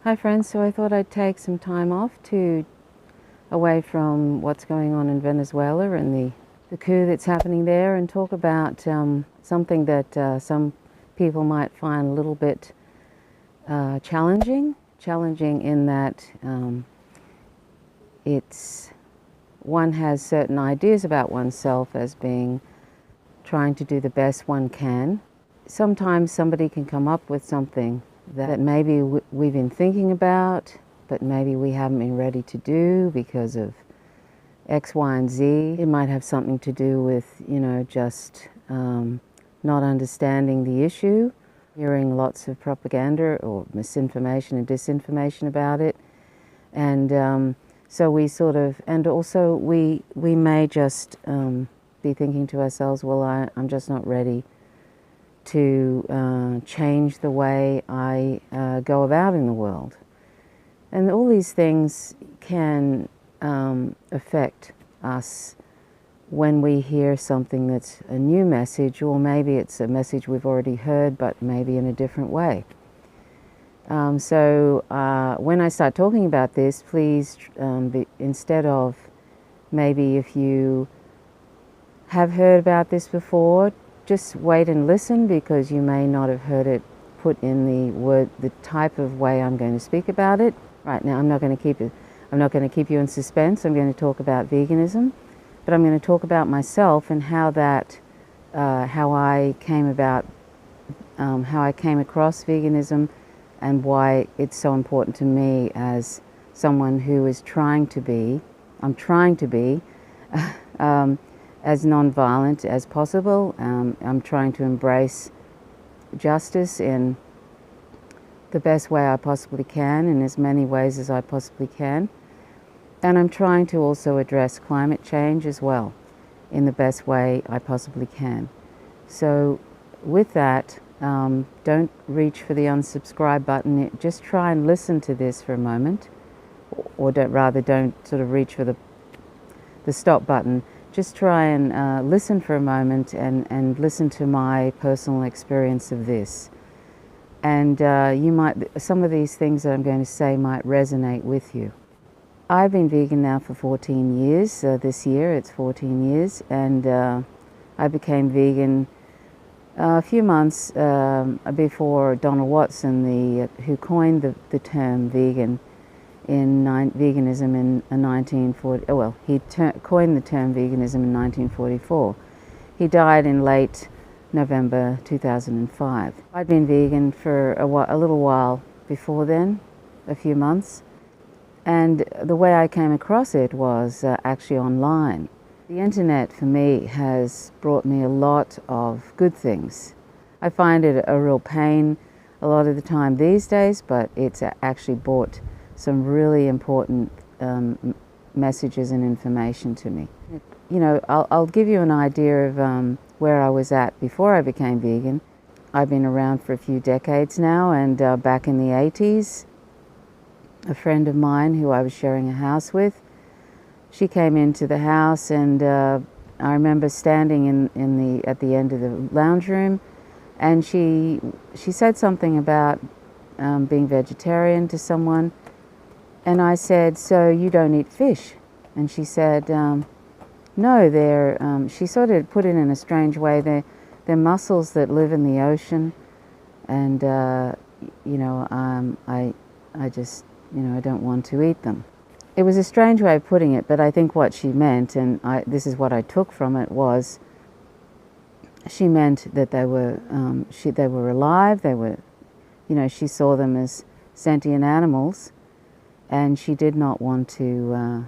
Hi friends, so I thought I'd take some time off away from what's going on in Venezuela and the coup that's happening there, and talk about something that some people might find a little bit challenging in that one has certain ideas about oneself as being trying to do the best one can. Sometimes somebody can come up with something that maybe we've been thinking about, but maybe we haven't been ready to do because of X, Y, and Z. It might have something to do with, just not understanding the issue, hearing lots of propaganda or misinformation and disinformation about it. And so we sort of, and also we may just be thinking to ourselves, well, I'm just not ready to change the way I go about in the world. And all these things can affect us when we hear something that's a new message, or maybe it's a message we've already heard, but maybe in a different way. So when I start talking about this, please, instead of maybe if you have heard about this before, just wait and listen, because you may not have heard it put in the type of way I'm going to speak about it. Right now, I'm not going to keep you in suspense. I'm going to talk about veganism, but I'm going to talk about myself and how I came across veganism, and why it's so important to me as someone who is trying to be as non-violent as possible. I'm trying to embrace justice in the best way I possibly can, in as many ways as I possibly can. And I'm trying to also address climate change as well in the best way I possibly can. So with that, don't reach for the unsubscribe button. Just try and listen to this for a moment, or don't sort of reach for the stop button. Just try and listen for a moment and listen to my personal experience of this. And some of these things that I'm going to say might resonate with you. I've been vegan now for 14 years. This year it's 14 years, and I became vegan a few months before Donald Watson, who coined the term vegan in veganism in 1940. Well, he coined the term veganism in 1944. He died in late November 2005. I'd been vegan for a little while before then, a few months, and the way I came across it was actually online. The internet for me has brought me a lot of good things. I find it a real pain a lot of the time these days, but it's actually brought some really important messages and information to me. I'll give you an idea of where I was at before I became vegan. I've been around for a few decades now, and back in the 80s, a friend of mine who I was sharing a house with, she came into the house, and I remember standing at the end of the lounge room, and she said something about being vegetarian to someone, and I said, "So you don't eat fish?" And she said, "No, she sort of put it in a strange way. They're mussels that live in the ocean, and I just I don't want to eat them." It was a strange way of putting it, but I think what she meant, and this is what I took from it, was she meant that they were alive. They were, she saw them as sentient animals, and she did not want to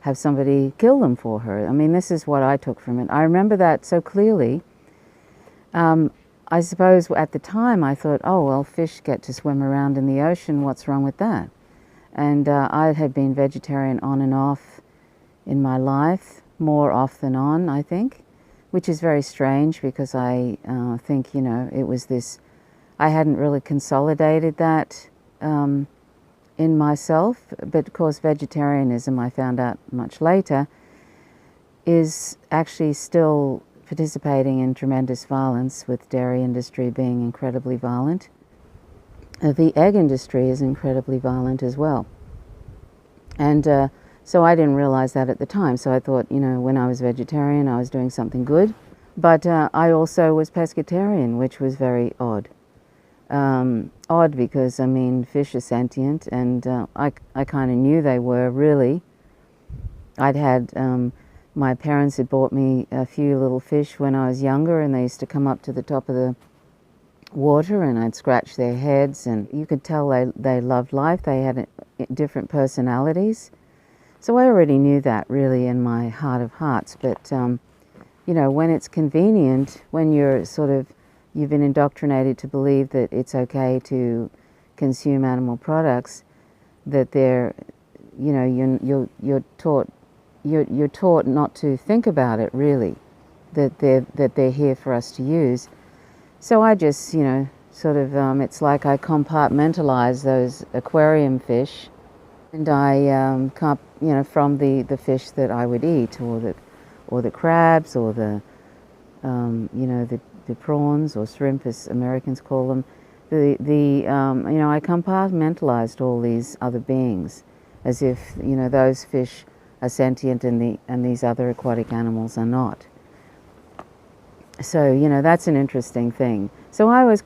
have somebody kill them for her. I mean, this is what I took from it. I remember that so clearly. I suppose at the time I thought, oh, well, fish get to swim around in the ocean. What's wrong with that? And I had been vegetarian on and off in my life, more off than on, I think, which is very strange, because I think, it was this, I hadn't really consolidated that in myself. But of course, vegetarianism, I found out much later, is actually still participating in tremendous violence, with dairy industry being incredibly violent. the egg industry is incredibly violent as well. And so I didn't realize that at the time. So I thought, when I was vegetarian, I was doing something good. But I also was pescatarian, which was very odd. Odd because, fish are sentient, and I kind of knew they were, really. I'd had, my parents had bought me a few little fish when I was younger, and they used to come up to the top of the water, and I'd scratch their heads, and you could tell they loved life. They had different personalities. So I already knew that, really, in my heart of hearts. But, when it's convenient, when you've been indoctrinated to believe that it's okay to consume animal products, that you're taught not to think about it, really, that they're here for us to use. So I just, it's like I compartmentalize those aquarium fish, and I from the fish that I would eat, or the crabs, or the prawns, or shrimp, as Americans call them. I compartmentalized all these other beings, as if those fish are sentient and these other aquatic animals are not. So that's an interesting thing. So I was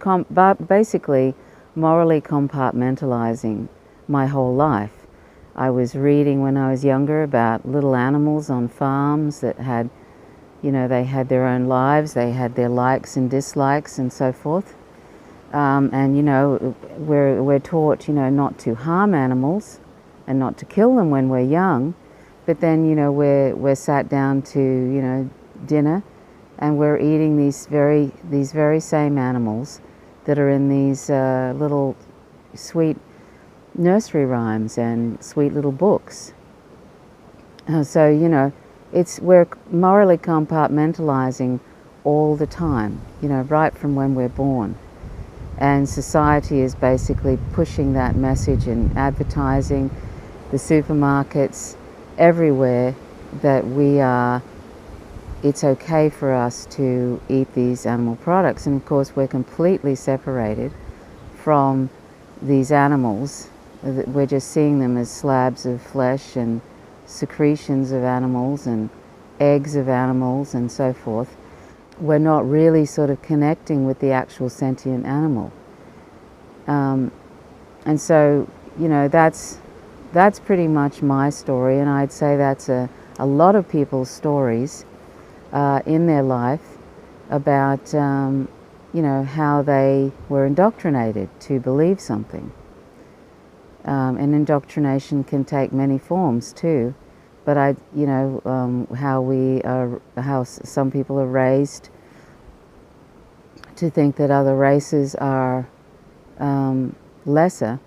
basically morally compartmentalizing my whole life. I was reading when I was younger about little animals on farms that had, they had their own lives, they had their likes and dislikes and so forth. And we're taught, not to harm animals and not to kill them when we're young. But then, we're sat down to, dinner, and we're eating these very same animals that are in these little sweet nursery rhymes and sweet little books. So, we're morally compartmentalizing all the time, right from when we're born. And society is basically pushing that message and advertising, the supermarkets, everywhere, that it's okay for us to eat these animal products. And of course we're completely separated from these animals. We're just seeing them as slabs of flesh and secretions of animals and eggs of animals and so forth. We're not really sort of connecting with the actual sentient animal. And so, that's pretty much my story, and I'd say that's a lot of people's stories in their life about, how they were indoctrinated to believe something. And indoctrination can take many forms too, but how some people are raised to think that other races are lesser,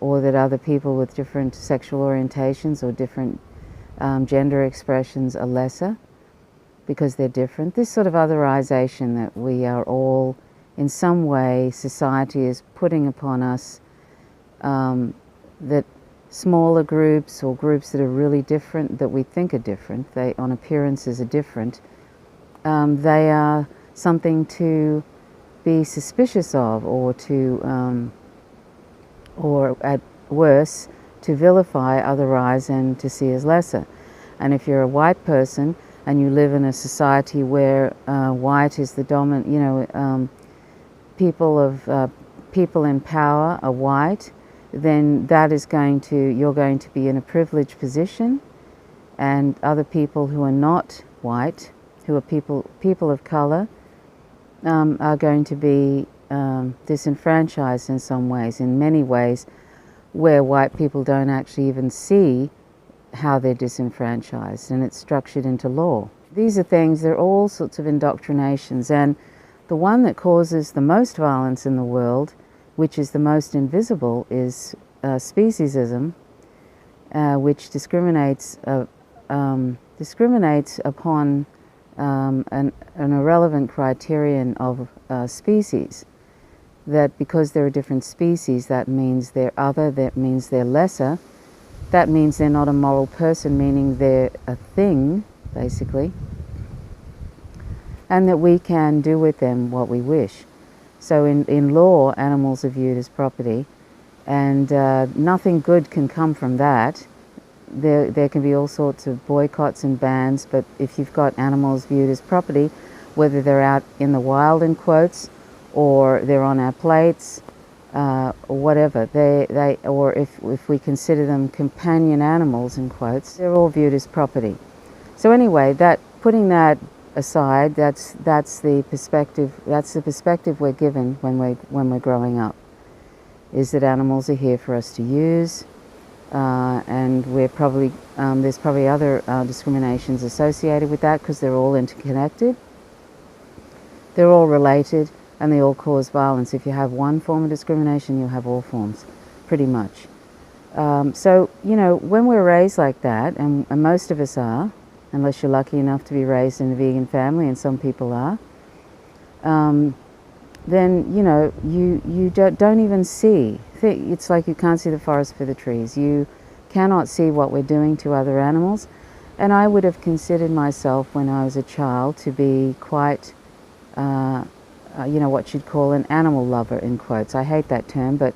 or that other people with different sexual orientations or different gender expressions are lesser because they're different. This sort of otherization that we are all, in some way, society is putting upon us, that smaller groups or groups that are really different, that we think are different, they on appearances are different, they are something to be suspicious of, or to or at worse to vilify, otherize, and to see as lesser. And if you're a white person and you live in a society where white is the dominant, people in power are white, then you're going to be in a privileged position, and other people who are not white, who are people of color, are going to be disenfranchised in some ways, in many ways, where white people don't actually even see how they're disenfranchised, and it's structured into law. These are things, they're all sorts of indoctrinations, and the one that causes the most violence in the world, which is the most invisible, is speciesism, which discriminates upon an irrelevant criterion of species. That because there are different species, that means they're other, that means they're lesser, that means they're not a moral person, meaning they're a thing, basically, and that we can do with them what we wish. So in law, animals are viewed as property, and nothing good can come from that. There can be all sorts of boycotts and bans, but if you've got animals viewed as property, whether they're out in the wild, in quotes, or they're on our plates, or whatever, or if we consider them companion animals, in quotes, they're all viewed as property. So anyway, putting that aside, that's the perspective we're given when we're growing up, is that animals are here for us to use. And there's probably other discriminations associated with that, because they're all interconnected. They're all related, and they all cause violence. If you have one form of discrimination, you'll have all forms, pretty much. So, when we're raised like that, and most of us are, unless you're lucky enough to be raised in a vegan family, and some people are, then you don't even see. It's like you can't see the forest for the trees. You cannot see what we're doing to other animals. And I would have considered myself, when I was a child, to be quite, what you'd call an animal lover, in quotes. I hate that term, but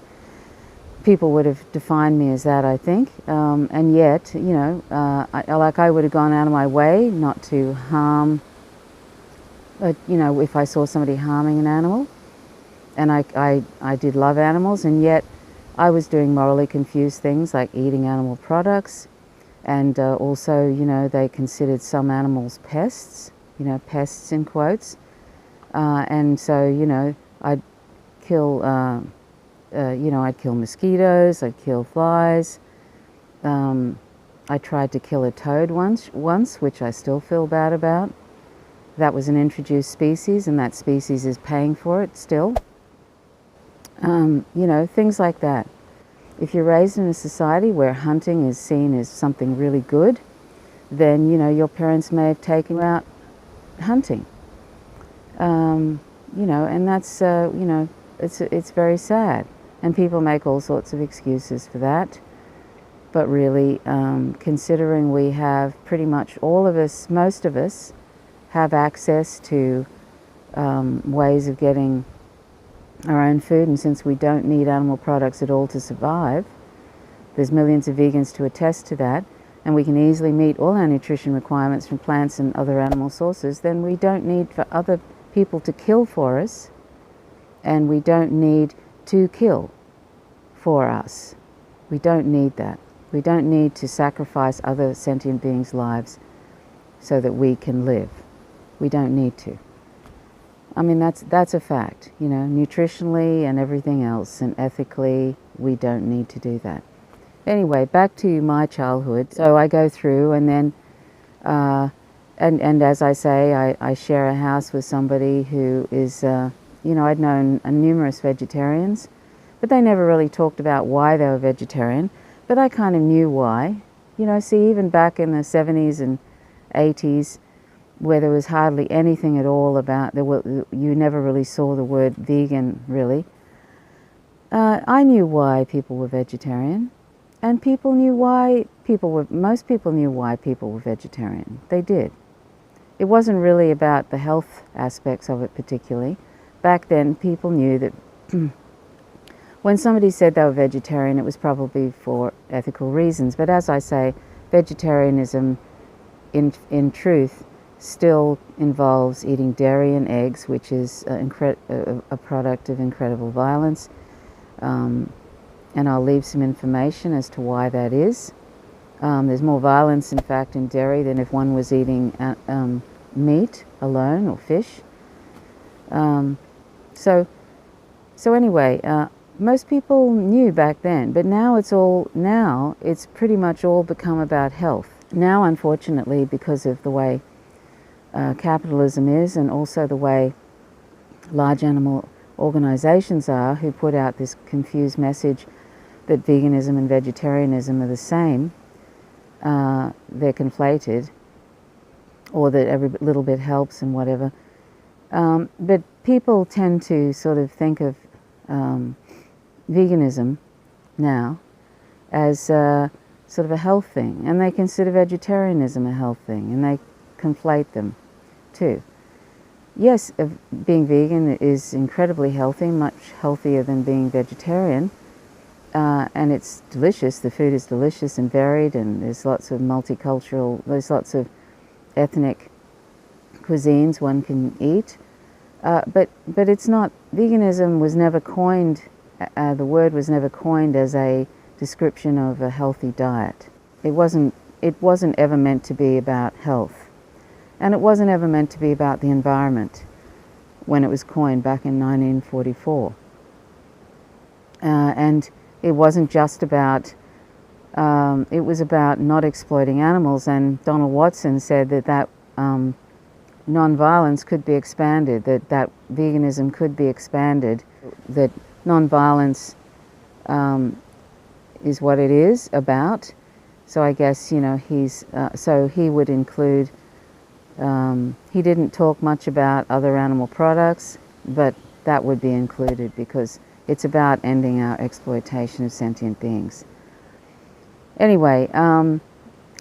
people would have defined me as that, I think. And yet, I would have gone out of my way not to harm, if I saw somebody harming an animal. And I did love animals, and yet I was doing morally confused things like eating animal products, and also, they considered some animals pests, pests in quotes. And so, I'd kill, I'd kill mosquitoes, I'd kill flies. I tried to kill a toad once, which I still feel bad about. That was an introduced species, and that species is paying for it still. Things like that. If you're raised in a society where hunting is seen as something really good, then, your parents may have taken you out hunting. And that's, it's very sad. And people make all sorts of excuses for that. But really, considering we have pretty much all of us, most of us, have access to ways of getting our own food, and since we don't need animal products at all to survive, there's millions of vegans to attest to that, and we can easily meet all our nutrition requirements from plants and other animal sources, then we don't need for other people to kill for us, and we don't need to kill for us. We don't need that. We don't need to sacrifice other sentient beings' lives so that we can live. We don't need to. I mean, that's a fact, nutritionally and everything else, and ethically, we don't need to do that. Anyway, back to my childhood. So I go through, and then, and as I say, I share a house with somebody who is, I'd known numerous vegetarians, but they never really talked about why they were vegetarian, but I kind of knew why. See, even back in the 70s and 80s, where there was hardly anything at all about, you never really saw the word vegan, really. I knew why people were vegetarian, and most people knew why people were vegetarian. They did. It wasn't really about the health aspects of it particularly. Back then, people knew that when somebody said they were vegetarian, it was probably for ethical reasons. But as I say, vegetarianism, in truth, still involves eating dairy and eggs, which is a product of incredible violence. And I'll leave some information as to why that is. There's more violence, in fact, in dairy than if one was eating meat alone or fish. So anyway, most people knew back then, but now it's pretty much all become about health. Now, unfortunately, because of the way capitalism is, and also the way large animal organizations are, who put out this confused message that veganism and vegetarianism are the same, they're conflated, or that every little bit helps and whatever. But people tend to sort of think of veganism now as sort of a health thing, and they consider vegetarianism a health thing, and they conflate them too. yes, being vegan is incredibly healthy, much healthier than being vegetarian. And it's delicious. The food is delicious and varied, and there's lots of multicultural, there's lots of ethnic cuisines one can eat. But it's not, veganism was never coined, the word was never coined as a description of a healthy diet. It wasn't ever meant to be about health. And it wasn't ever meant to be about the environment when it was coined back in 1944. And it wasn't just about, it was about not exploiting animals. And Donald Watson said that non-violence could be expanded, that veganism could be expanded, that non-violence is what it is about. So I guess, you know, so he would include, he didn't talk much about other animal products, but that would be included because it's about ending our exploitation of sentient beings. Anyway,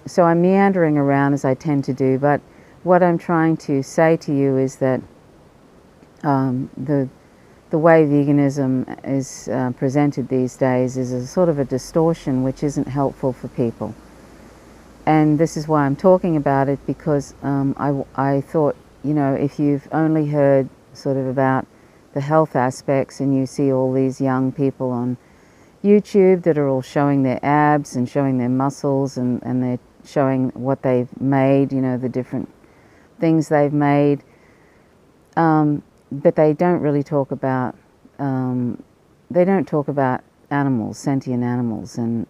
so I'm meandering around as I tend to do, but what I'm trying to say to you is that the way veganism is presented these days is a sort of a distortion which isn't helpful for people. And this is why I'm talking about it, because I thought, you know, if you've only heard sort of about the health aspects and you see all these young people on YouTube that are all showing their abs and showing their muscles and they're showing what they've made, you know, the different things they've made, but they don't really talk about, they don't talk about animals, sentient animals, and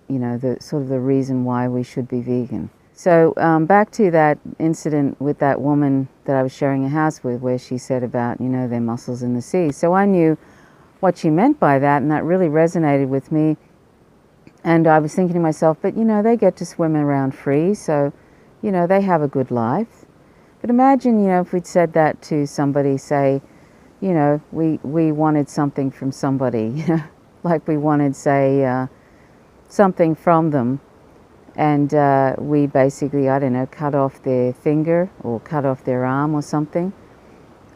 you know, the sort of the reason why we should be vegan. So back to that incident with that woman that I was sharing a house with, where she said about, you know, their mussels in the sea. So I knew what she meant by that, and that really resonated with me. And I was thinking to myself, but you know, they get to swim around free, so you know, they have a good life. But imagine, you know, if we'd said that to somebody, say, you know, we wanted something from somebody, you know, like we wanted, say, something from them, and we basically, I don't know, cut off their finger or cut off their arm or something,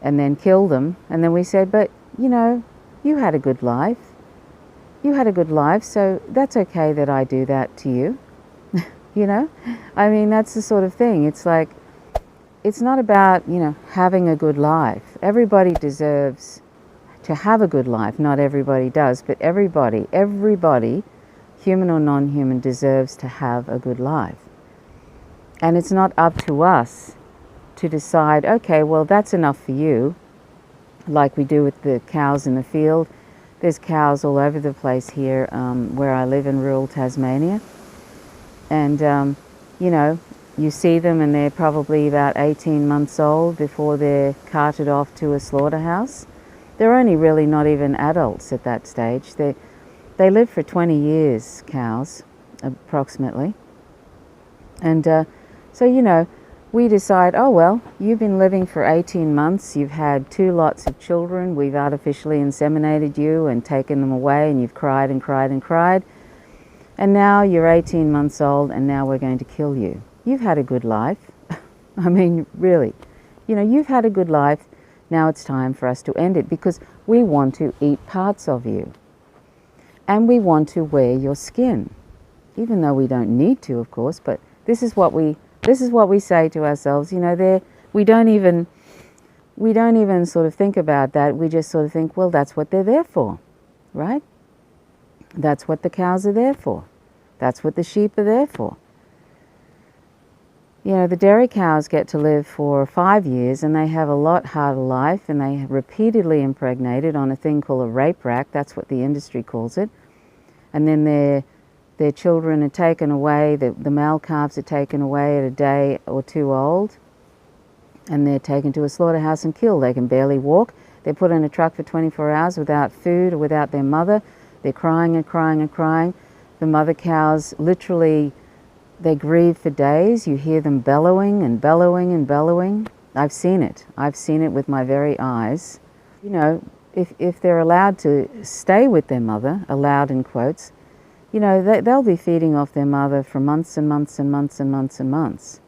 and then kill them. And then we said, but, you know, you had a good life. You had a good life, so that's okay that I do that to you. You know? I mean, that's the sort of thing. It's like, it's not about, you know, having a good life. Everybody deserves to have a good life. Not everybody does, but everybody, human or non-human, deserves to have a good life. And it's not up to us to decide, okay, well, that's enough for you, like we do with the cows in the field. There's cows all over the place here where I live in rural Tasmania. And, you know, you see them and they're probably about 18 months old before they're carted off to a slaughterhouse. They're only really not even adults at that stage. They live for 20 years, cows, approximately. And so, you know, we decide, oh, well, you've been living for 18 months, you've had 2 lots of children, we've artificially inseminated you and taken them away, and you've cried and cried and cried. And now you're 18 months old, and now we're going to kill you. You've had a good life. I mean, really. You know, you've had a good life. Now it's time for us to end it, because we want to eat parts of you. And we want to wear your skin. Even though we don't need to, of course, but this is what we say to ourselves. You know, we don't even sort of think about that. We just sort of think, well, that's what they're there for, right? That's what the cows are there for. That's what the sheep are there for. You know, the dairy cows get to live for 5 years, and they have a lot harder life, and they repeatedly impregnated on a thing called a rape rack. That's what the industry calls it. And then their children are taken away, the male calves are taken away at a day or 2 old, and they're taken to a slaughterhouse and killed. They can barely walk. They're put in a truck for 24 hours without food or without their mother. They're crying and crying and crying. The mother cows literally, they grieve for days. You hear them bellowing and bellowing and bellowing. I've seen it. I've seen it with my very eyes. You know, if they're allowed to stay with their mother, allowed in quotes, you know, they'll be feeding off their mother for months and months and months and months and months.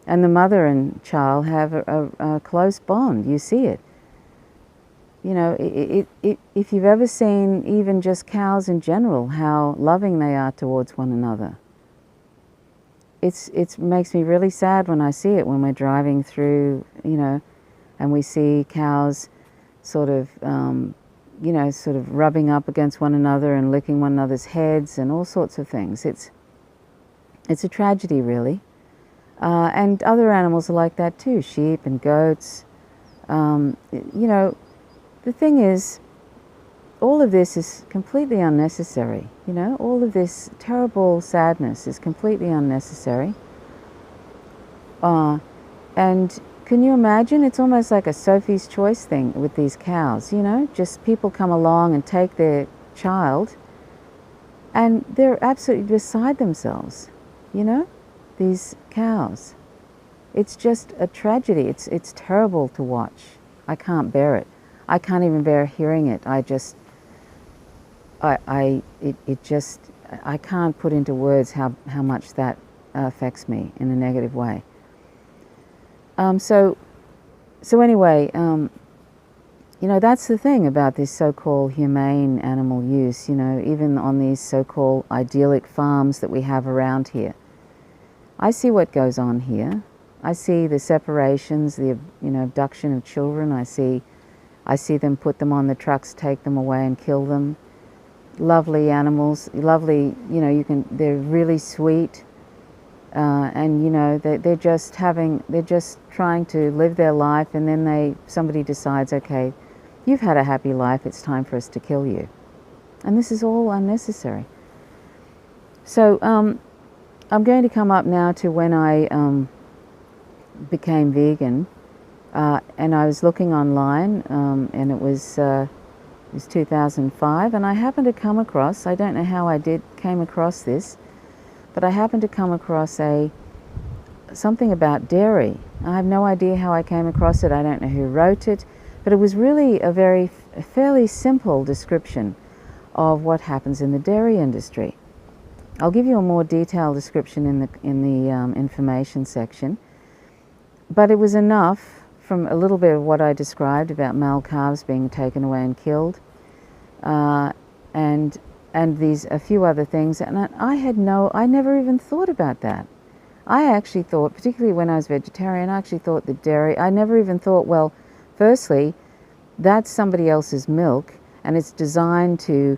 And the mother and child have a close bond. You see it. You know, if you've ever seen even just cows in general, how loving they are towards one another. It makes me really sad when I see it, when we're driving through, you know, and we see cows sort of, you know, sort of rubbing up against one another and licking one another's heads and all sorts of things. It's a tragedy, really. And other animals are like that too, sheep and goats. You know, the thing is, all of this is completely unnecessary. You know, all of this terrible sadness is completely unnecessary. And can you imagine? It's almost like a Sophie's Choice thing with these cows, you know? Just people come along and take their child and they're absolutely beside themselves, you know? These cows. It's just a tragedy. It's terrible to watch. I can't bear it. I can't even bear hearing it. I can't put into words how much that affects me in a negative way. So anyway, you know, that's the thing about this so-called humane animal use, you know, even on these so-called idyllic farms that we have around here. I see what goes on here. I see the separations, the, you know, abduction of children. I see them put them on the trucks, take them away and kill them. Lovely animals, lovely, you know, they're really sweet. And you know, they're just trying to live their life, and then somebody decides, okay, you've had a happy life, it's time for us to kill you. And this is all unnecessary. So I'm going to come up now to when I became vegan, and I was looking online, and it was 2005, and I happened to come across, I don't know how I came across this, but I happened to come across something about dairy. I have no idea how I came across it. I don't know who wrote it, but it was really a fairly simple description of what happens in the dairy industry. I'll give you a more detailed description in the information section, but it was enough from a little bit of what I described about male calves being taken away and killed, and a few other things, and I never even thought about that. I actually thought, particularly when I was vegetarian, I actually thought that dairy, I never even thought, well, firstly, that's somebody else's milk, and it's designed to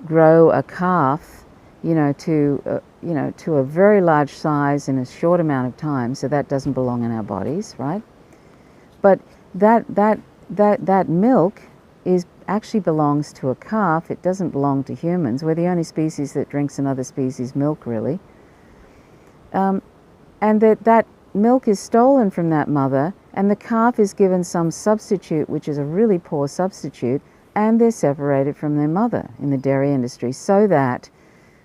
grow a calf, you know, to a very large size in a short amount of time, so that doesn't belong in our bodies, right? But that milk actually belongs to a calf. It doesn't belong to humans. We're the only species that drinks another species' milk, really. And that milk is stolen from that mother, and the calf is given some substitute, which is a really poor substitute, and they're separated from their mother in the dairy industry, so that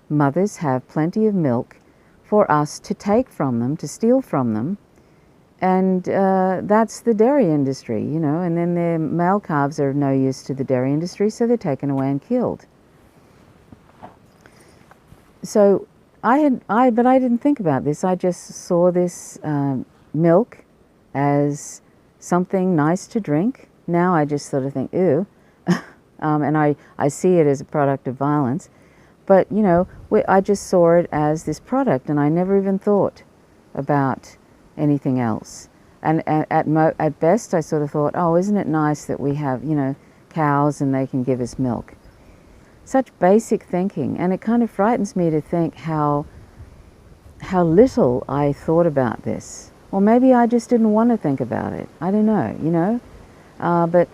mothers have plenty of milk for us to take from them, to steal from them. And that's the dairy industry, you know, and then their male calves are of no use to the dairy industry, so they're taken away and killed. So but I didn't think about this. I just saw this milk as something nice to drink. Now I just sort of think, ew, and I see it as a product of violence. But, you know, I just saw it as this product, and I never even thought about anything else. And at best, I sort of thought, oh, isn't it nice that we have, you know, cows and they can give us milk? Such basic thinking, and it kind of frightens me to think how little I thought about this. Or maybe I just didn't want to think about it. I don't know, you know. But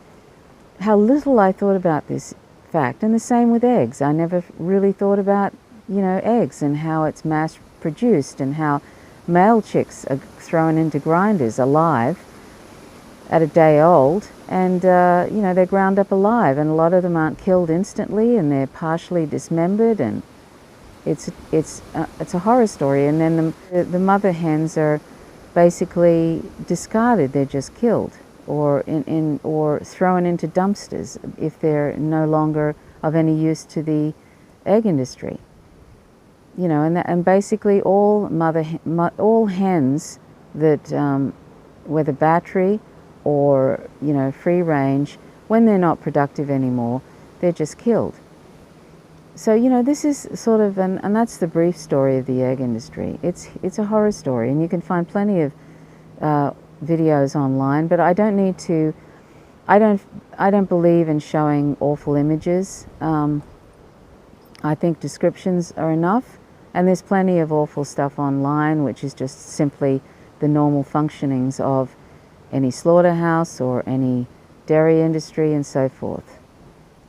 how little I thought about this fact. And the same with eggs. I never really thought about, you know, eggs and how it's mass produced, and how male chicks are thrown into grinders alive at a day old, and you know, they're ground up alive, and a lot of them aren't killed instantly, and they're partially dismembered, and it's a horror story. And then the mother hens are basically discarded. They're just killed, or or thrown into dumpsters if they're no longer of any use to the egg industry. You know, and basically all hens that whether battery or, you know, free range, when they're not productive anymore, they're just killed. So, you know, this is sort of, and that's the brief story of the egg industry. It's a horror story, and you can find plenty of videos online, but I don't need to, I don't believe in showing awful images. I think descriptions are enough, and there's plenty of awful stuff online, which is just simply the normal functionings of any slaughterhouse or any dairy industry and so forth.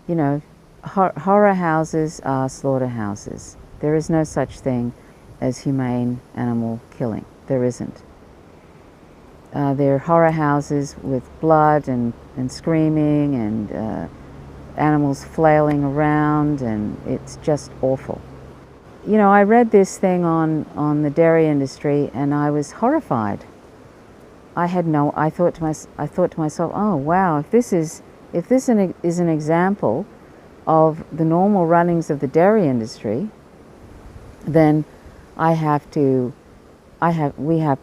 You know, horror houses are slaughterhouses. There is no such thing as humane animal killing. There isn't. They're horror houses with blood and screaming and animals flailing around, and it's just awful. You know, I read this thing on the dairy industry, and I was horrified. I thought to myself, oh wow, if this is an example of the normal runnings of the dairy industry, then we have to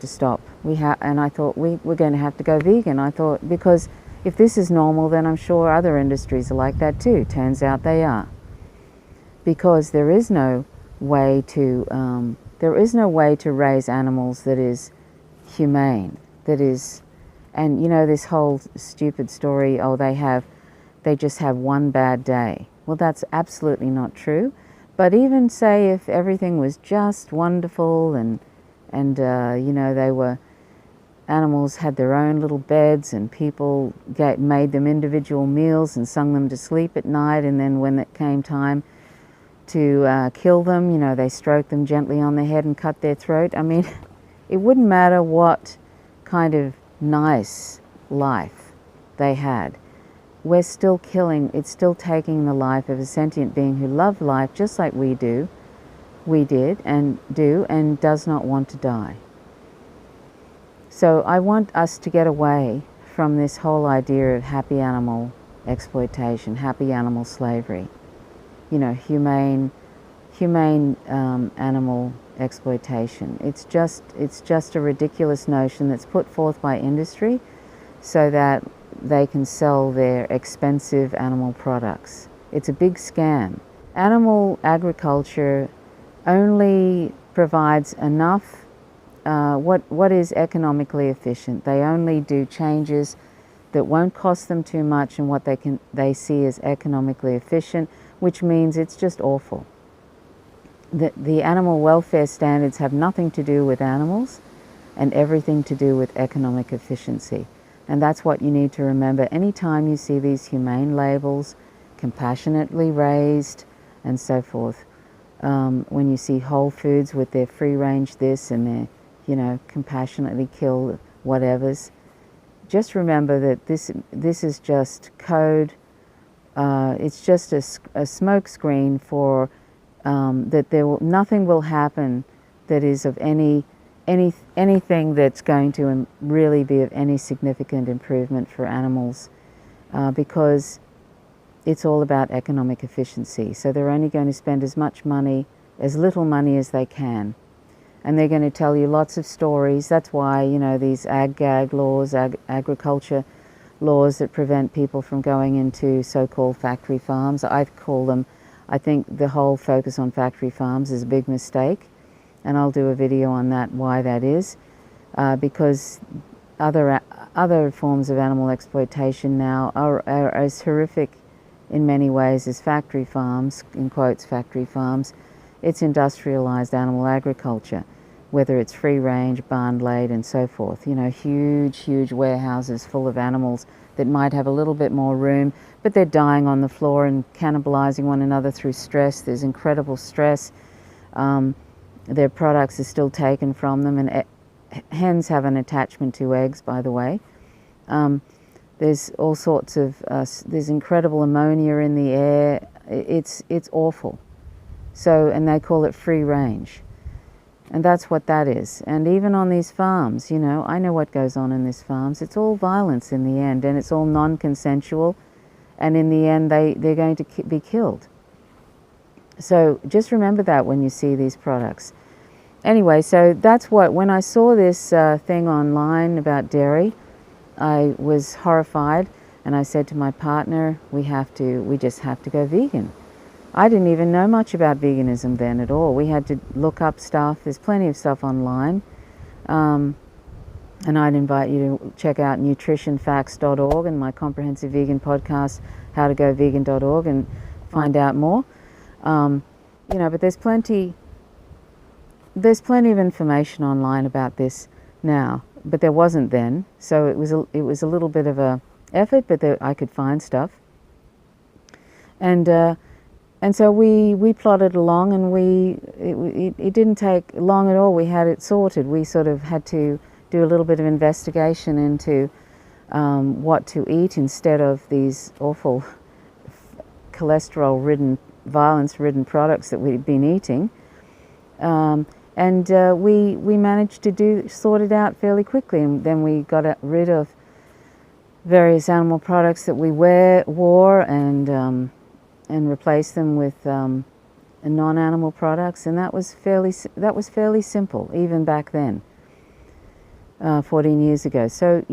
stop. And I thought we're going to have to go vegan. I thought, because if this is normal, then I'm sure other industries are like that too. Turns out they are. Because there is no way to raise animals that is humane, that is, and you know, this whole stupid story, oh, they just have one bad day. Well, that's absolutely not true. But even say if everything was just wonderful and you know, animals had their own little beds, and people made them individual meals and sung them to sleep at night, and then when it came time to kill them, you know, they stroked them gently on the head and cut their throat. I mean, it wouldn't matter what kind of nice life they had. We're still killing, it's still taking the life of a sentient being who loved life just like we did and do, and does not want to die. So I want us to get away from this whole idea of happy animal exploitation, happy animal slavery, you know, humane animal exploitation. It's just a ridiculous notion that's put forth by industry so that they can sell their expensive animal products. It's a big scam. Animal agriculture only provides enough what is economically efficient. They only do changes that won't cost them too much and what they see as economically efficient, which means it's just awful. The animal welfare standards have nothing to do with animals and everything to do with economic efficiency. And that's what you need to remember anytime you see these humane labels, compassionately raised and so forth. When you see Whole Foods with their free-range this and their, you know, compassionately killed whatevers, just remember that this is just code. It's just a smoke screen for that nothing will happen that is of anything that's going to really be of any significant improvement for animals, because it's all about economic efficiency. So they're only going to spend as little money as they can. And they're going to tell you lots of stories. That's why, you know, these ag-gag laws, agriculture laws that prevent people from going into so-called factory farms. I think the whole focus on factory farms is a big mistake. And I'll do a video on that, why that is. Because other forms of animal exploitation now are as horrific in many ways as factory farms, in quotes, factory farms. It's industrialized animal agriculture, whether it's free range, barn laid and so forth. You know, huge warehouses full of animals that might have a little bit more room, but they're dying on the floor and cannibalizing one another through stress. There's incredible stress. Their products are still taken from them, and hens have an attachment to eggs, by the way. There's all sorts of, there's incredible ammonia in the air. It's awful. So, and they call it free range. And that's what that is. And even on these farms, you know, I know what goes on in these farms. It's all violence in the end, and it's all non-consensual. And in the end, they're going to be killed. So just remember that when you see these products. anyway, so that's what, when I saw this thing online about dairy, I was horrified, and I said to my partner, we just have to go vegan. I didn't even know much about veganism then at all. We had to look up stuff. There's plenty of stuff online. And I'd invite you to check out nutritionfacts.org and my comprehensive vegan podcast, howtogovegan.org, and find out more. But there's plenty of information online about this now, but there wasn't then. So it was a little bit of a effort, but I could find stuff. And so we plodded along, and it didn't take long at all. We had it sorted. We sort of had to do a little bit of investigation into what to eat instead of these awful cholesterol-ridden, violence-ridden products that we'd been eating. We managed to sort it out fairly quickly, and then we got rid of various animal products that we wore and replaced them with non-animal products, and that was fairly simple even back then, 14 years ago. So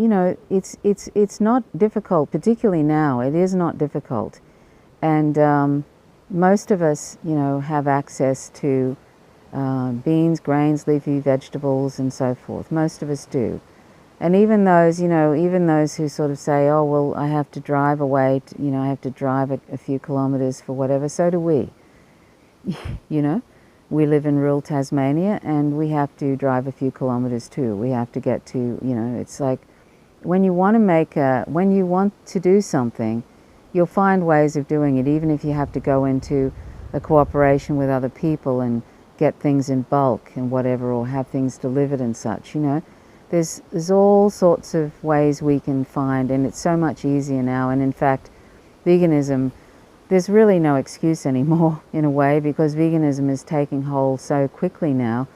it's not difficult, particularly now. It is not difficult, and most of us have access to beans, grains, leafy vegetables, and so forth. Most of us do. And even those who sort of say, oh, well, I have to drive away, I have to drive a few kilometers for whatever, so do we. We live in rural Tasmania, and we have to drive a few kilometers too. We have to get to, it's like when you want to do something, you'll find ways of doing it, even if you have to go into a cooperation with other people and get things in bulk and whatever, or have things delivered and such, There's all sorts of ways we can find, and it's so much easier now. And in fact, veganism, there's really no excuse anymore in a way, because veganism is taking hold so quickly now.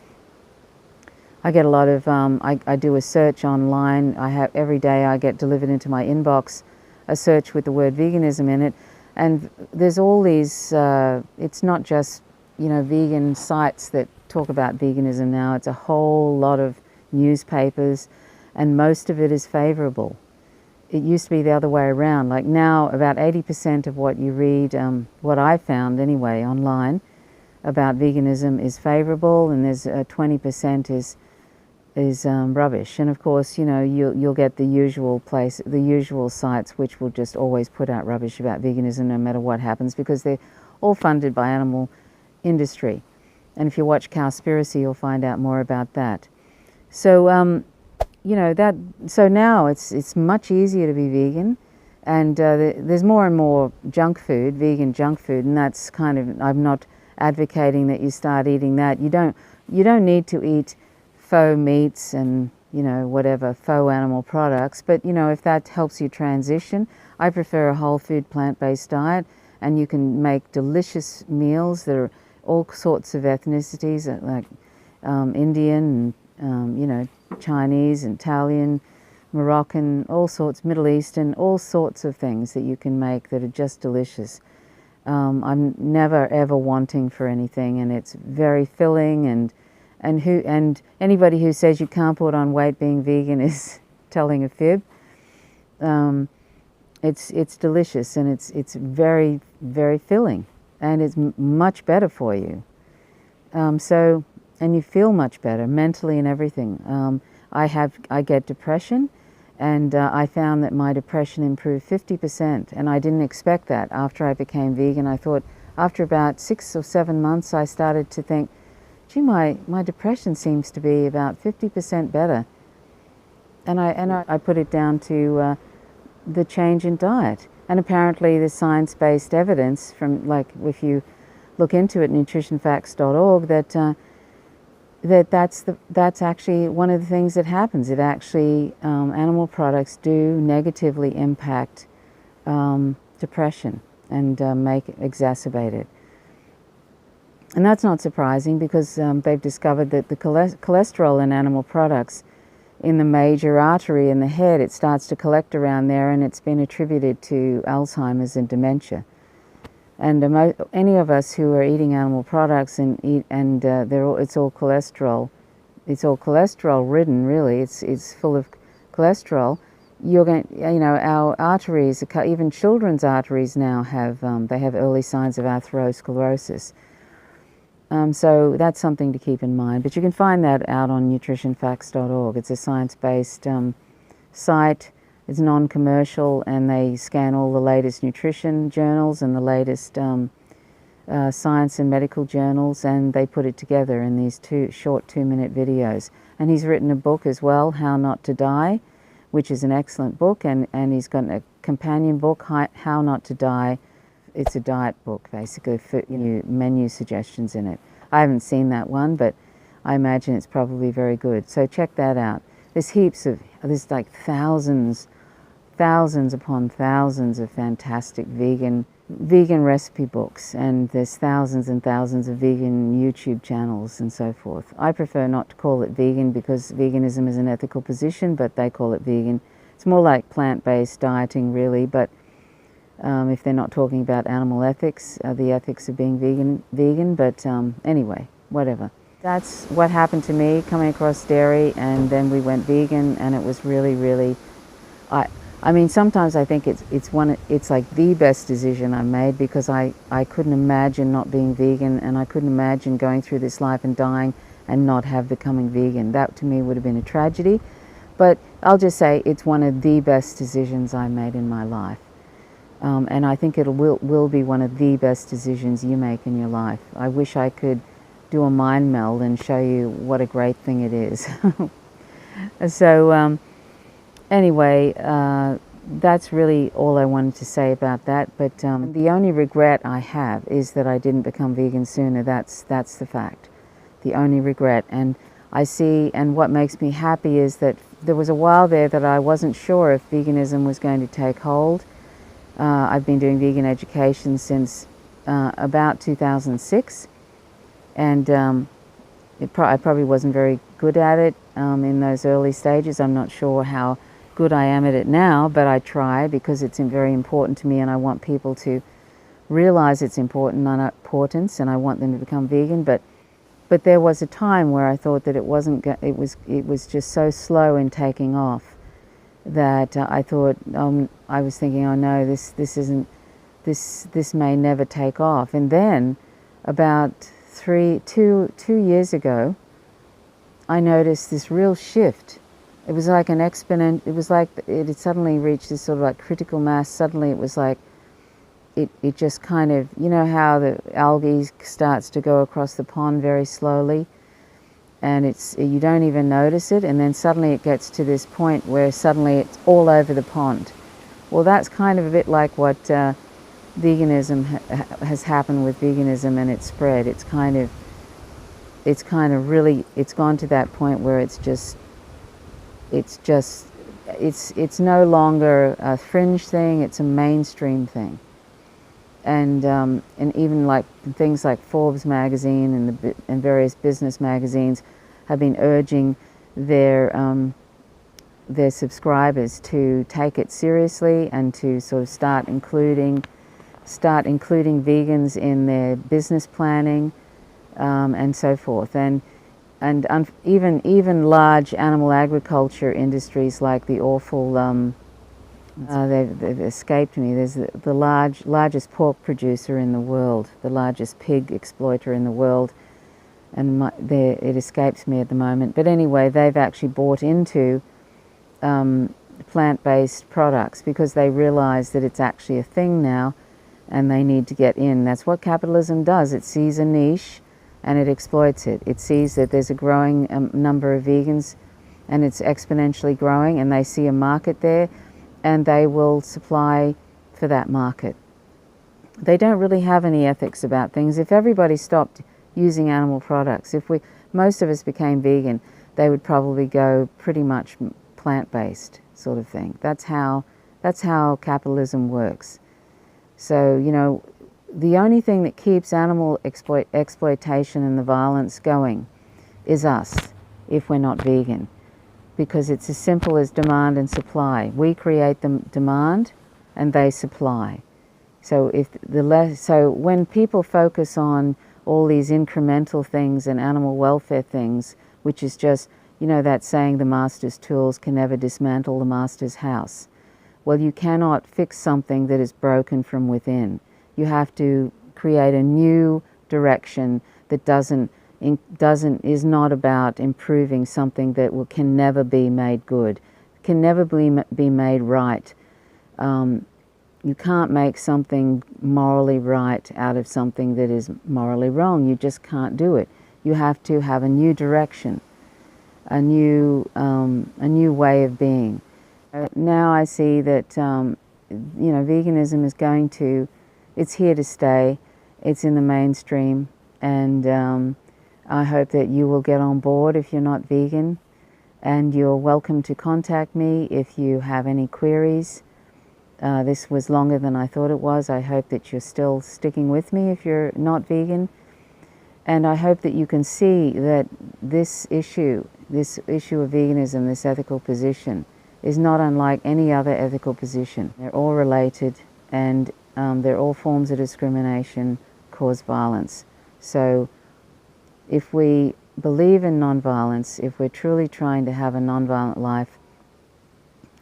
I get a lot of, I do a search online. Every day I get delivered into my inbox a search with the word veganism in it. And there's all these, it's not just, vegan sites that talk about veganism now. It's a whole lot of newspapers, and most of it is favorable. It used to be the other way around. Like now, about 80% of what you read, what I found anyway online about veganism is favorable, and there's 20% is rubbish. And of course, you'll get the usual sites which will just always put out rubbish about veganism no matter what happens, because they're all funded by animal industry. And if you watch Cowspiracy, you'll find out more about that. So, so now it's much easier to be vegan, and there's more and more junk food, vegan junk food, and that's kind of, I'm not advocating that you start eating that. You don't need to eat faux meats and, whatever, faux animal products, but, if that helps you transition. I prefer a whole food plant-based diet, and you can make delicious meals. There are all sorts of ethnicities, like Indian and Chinese, Italian, Moroccan, all sorts, Middle Eastern, all sorts of things that you can make that are just delicious. I'm never ever wanting for anything, and it's very filling, and anybody who says you can't put on weight being vegan is telling a fib. It's delicious, and it's very, very filling, and it's much better for you. And you feel much better mentally and everything. I get depression, and I found that my depression improved 50%, and I didn't expect that after I became vegan. I thought after about 6 or 7 months, I started to think, gee, my depression seems to be about 50% better. And I put it down to the change in diet. And apparently there's science-based evidence from, like, if you look into it, nutritionfacts.org, that's actually one of the things that happens. It actually, animal products do negatively impact depression and exacerbate it. And that's not surprising, because they've discovered that the cholesterol in animal products in the major artery in the head, it starts to collect around there, and it's been attributed to Alzheimer's and dementia. And any of us who are eating animal products it's all cholesterol. It's all cholesterol ridden, really. It's full of cholesterol. You're going, our arteries, even children's arteries now they have early signs of atherosclerosis. So that's something to keep in mind. But you can find that out on nutritionfacts.org. It's a science-based site. It's non-commercial, and they scan all the latest nutrition journals and the latest science and medical journals, and they put it together in these short 2-minute videos. And he's written a book as well, How Not to Die, which is an excellent book, and he's got a companion book, How Not to Die. It's a diet book, basically, for menu suggestions in it. I haven't seen that one, but I imagine it's probably very good. So check that out. There's like thousands upon thousands of fantastic vegan recipe books, and there's thousands and thousands of vegan YouTube channels and so forth. I prefer not to call it vegan because veganism is an ethical position, but they call it vegan. It's more like plant-based dieting, really, but if they're not talking about animal ethics, the ethics of being vegan, but anyway, whatever. That's what happened to me, coming across dairy, and then we went vegan, and it was really, really, I mean, sometimes I think it's like the best decision I made, because I couldn't imagine not being vegan, and I couldn't imagine going through this life and dying and not becoming vegan. That to me would have been a tragedy, but I'll just say it's one of the best decisions I made in my life. And I think it will be one of the best decisions you make in your life. I wish I could do a mind meld and show you what a great thing it is. So anyway, that's really all I wanted to say about that. But the only regret I have is that I didn't become vegan sooner. That's the fact. The only regret. And I see, and what makes me happy is that there was a while there that I wasn't sure if veganism was going to take hold. I've been doing vegan education since about 2006, and I probably wasn't very good at it in those early stages. I'm not sure how good I am at it now, but I try because it's very important to me, and I want people to realize its importance, and I want them to become vegan. But there was a time where I thought that it was just so slow in taking off that I thought, I was thinking, oh no, this may never take off. And then about two years ago, I noticed this real shift. It was like an exponent. It was like it had suddenly reached this sort of like critical mass. Suddenly it was like it just kind of, you know how the algae starts to go across the pond very slowly, and you don't even notice it, and then suddenly it gets to this point where suddenly it's all over the pond. Well, that's kind of a bit like what veganism has happened with veganism and its spread. It's kind of really, it's gone to that point where it's no longer a fringe thing, it's a mainstream thing. And even like things like Forbes magazine and various business magazines have been urging their subscribers to take it seriously and to sort of start including vegans in their business planning and so forth. And even large animal agriculture industries like the awful they've escaped me. There's the largest pork producer in the world, the largest pig exploiter in the world, and it escapes me at the moment. But anyway, they've actually bought into plant-based products because they realize that it's actually a thing now, and they need to get in. That's what capitalism does. It sees a niche and it exploits it. It sees that there's a growing number of vegans, and it's exponentially growing, and they see a market there, and they will supply for that market. They don't really have any ethics about things. If everybody stopped using animal products, if most of us became vegan, they would probably go pretty much plant-based sort of thing. That's how capitalism works. So, you know, the only thing that keeps animal exploitation and the violence going is us, if we're not vegan. Because it's as simple as demand and supply. We create the demand and they supply. So when people focus on all these incremental things and animal welfare things, which is just, you know, that saying, the master's tools can never dismantle the master's house. Well, you cannot fix something that is broken from within. You have to create a new direction that is not about improving something that can never be made good, can never be made right. You can't make something morally right out of something that is morally wrong. You just can't do it. You have to have a new direction, a new way of being. Now I see that you know, veganism is it's here to stay. It's in the mainstream, and I hope that you will get on board if you're not vegan, and you're welcome to contact me if you have any queries. This was longer than I thought it was. I hope that you're still sticking with me if you're not vegan. And I hope that you can see that this issue of veganism, this ethical position, is not unlike any other ethical position. They're all related, and they're all forms of discrimination, cause violence. So if we believe in nonviolence, if we're truly trying to have a nonviolent life,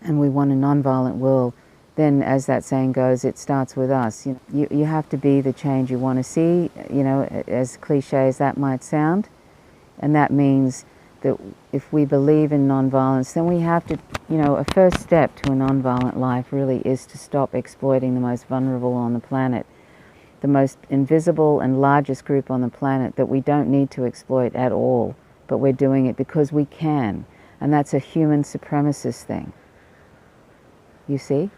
and we want a nonviolent world, then, as that saying goes, it starts with us. You have to be the change you want to see, you know, as cliche as that might sound. And that means that if we believe in nonviolence, then we have to, you know, a first step to a nonviolent life really is to stop exploiting the most vulnerable on the planet, the most invisible and largest group on the planet that we don't need to exploit at all, but we're doing it because we can. And that's a human supremacist thing. You see?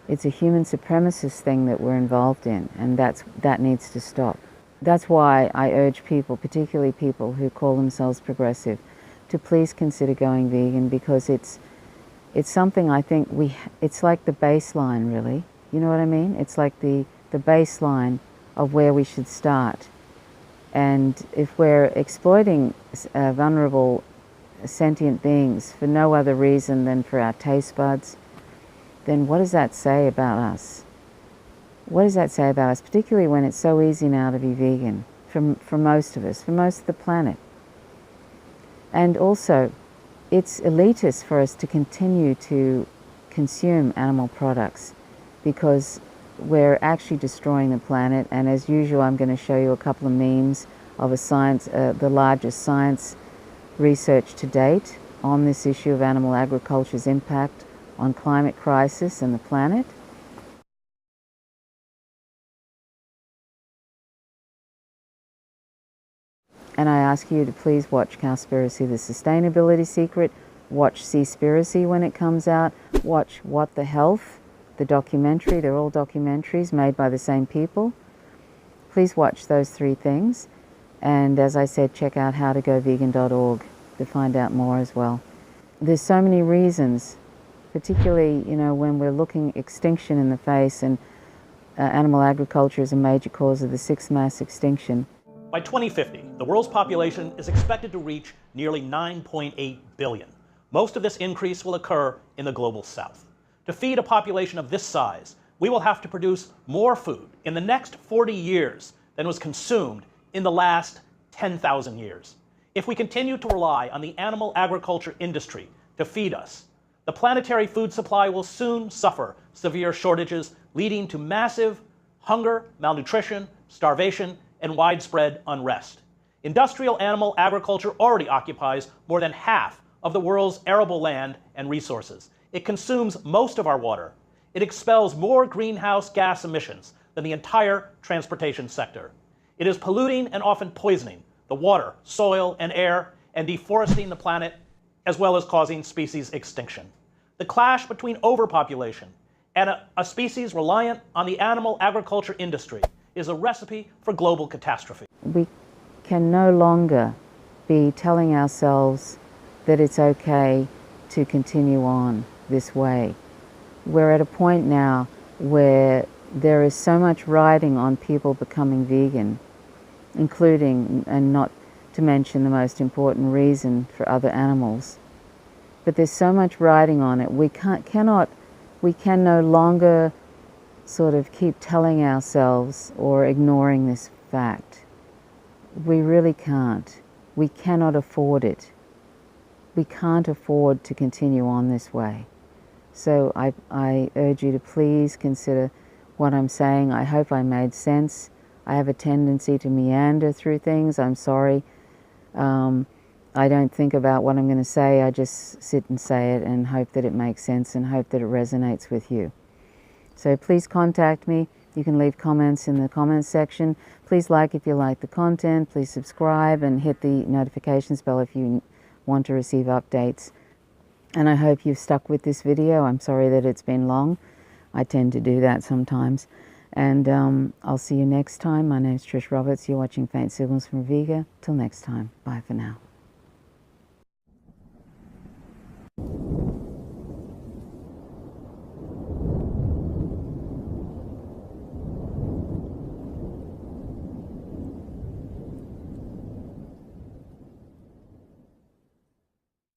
It's a human supremacist thing that we're involved in, and that needs to stop. That's why I urge people, particularly people who call themselves progressive, to please consider going vegan, because it's something I think it's like the baseline, really. You know what I mean? It's like the baseline of where we should start. And if we're exploiting vulnerable sentient beings for no other reason than for our taste buds, then what does that say about us? What does that say about us, particularly when it's so easy now to be vegan for most of us, for most of the planet? And also, it's elitist for us to continue to consume animal products, because we're actually destroying the planet. And as usual, I'm going to show you a couple of memes of the largest science research to date on this issue of animal agriculture's impact on climate crisis and the planet. And I ask you to please watch Cowspiracy: The Sustainability Secret, watch Seaspiracy when it comes out, watch What the Health, the documentary. They're all documentaries made by the same people. Please watch those three things. And as I said, check out howtogovegan.org to find out more as well. There's so many reasons, particularly, you know, when we're looking extinction in the face, and animal agriculture is a major cause of the sixth mass extinction. By 2050, the world's population is expected to reach nearly 9.8 billion. Most of this increase will occur in the global south. To feed a population of this size, we will have to produce more food in the next 40 years than was consumed in the last 10,000 years. If we continue to rely on the animal agriculture industry to feed us, the planetary food supply will soon suffer severe shortages, leading to massive hunger, malnutrition, starvation, and widespread unrest. Industrial animal agriculture already occupies more than half of the world's arable land and resources. It consumes most of our water. It expels more greenhouse gas emissions than the entire transportation sector. It is polluting and often poisoning the water, soil, and air, and deforesting the planet, as well as causing species extinction. The clash between overpopulation and a species reliant on the animal agriculture industry is a recipe for global catastrophe. We can no longer be telling ourselves that it's okay to continue on this way. We're at a point now where there is so much riding on people becoming vegan, including, and not to mention the most important reason, for other animals. But there's so much riding on it. We can no longer sort of keep telling ourselves or ignoring this fact. We really can't. We cannot afford it. We can't afford to continue on this way. So I urge you to please consider what I'm saying. I hope I made sense. I have a tendency to meander through things. I'm sorry. I don't think about what I'm going to say. I just sit and say it and hope that it makes sense and hope that it resonates with you. So please contact me. You can leave comments in the comments section. Please like if you like the content. Please subscribe and hit the notifications bell if you want to receive updates. And I hope you've stuck with this video. I'm sorry that it's been long. I tend to do that sometimes. And I'll see you next time. My name's Trish Roberts. You're watching Faint Signals from Vega. Till next time. Bye for now.